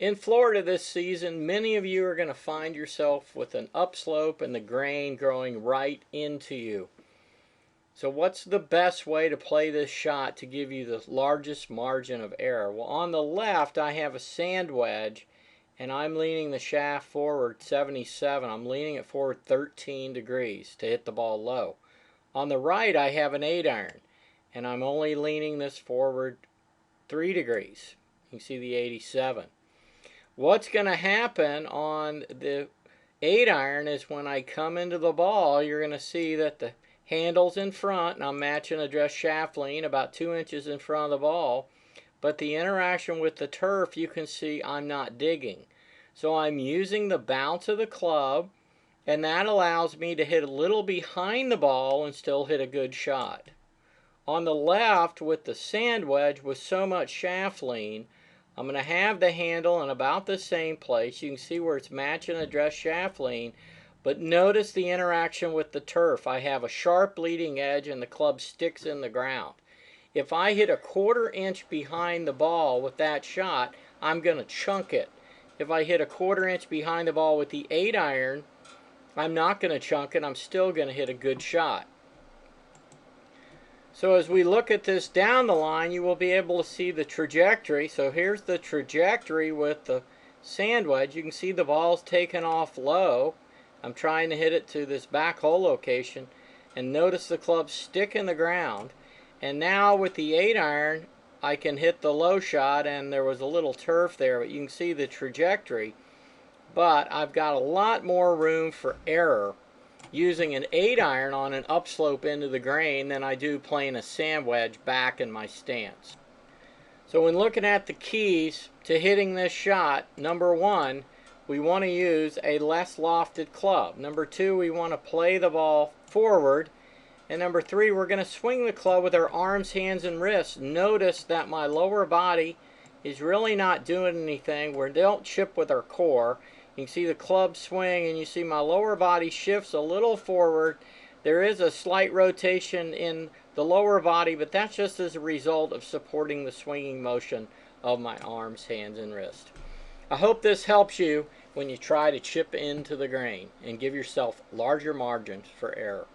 In Florida this season, many of you are going to find yourself with an upslope and the grain growing right into you. So what's the best way to play this shot to give you the largest margin of error? Well, on the left I have a sand wedge and I'm leaning the shaft forward 77. I'm leaning it forward 13 degrees to hit the ball low. On the right I have an 8-iron and I'm only leaning this forward 3 degrees. You can see the 87. What's going to happen on the 8-iron is when I come into the ball, you're going to see that the handle's in front, and I'm matching address shaft lean about 2 inches in front of the ball. But the interaction with the turf, you can see I'm not digging. So I'm using the bounce of the club, and that allows me to hit a little behind the ball and still hit a good shot. On the left, with the sand wedge with so much shaft lean, I'm going to have the handle in about the same place. You can see where it's matching address shaft lean, but notice the interaction with the turf. I have a sharp leading edge and the club sticks in the ground. If I hit a 1/4 inch behind the ball with that shot, I'm going to chunk it. If I hit a 1/4 inch behind the ball with the 8-iron, I'm not going to chunk it. I'm still going to hit a good shot. So as we look at this down the line, you will be able to see the trajectory. So here's the trajectory with the sand wedge. You can see the ball's taken off low. I'm trying to hit it to this back hole location. And notice the club stick in the ground. And now with the 8-iron, I can hit the low shot, and there was a little turf there, but you can see the trajectory. But I've got a lot more room for error using an 8-iron on an upslope into the grain than I do playing a sand wedge back in my stance. So when looking at the keys to hitting this shot, number 1, we want to use a less lofted club. Number 2, we want to play the ball forward. And number 3, we're going to swing the club with our arms, hands, and wrists. Notice that my lower body is really not doing anything. We don't chip with our core. You can see the club swing, and you see my lower body shifts a little forward. There is a slight rotation in the lower body, but that's just as a result of supporting the swinging motion of my arms, hands, and wrist. I hope this helps you when you try to chip into the grain and give yourself larger margins for error.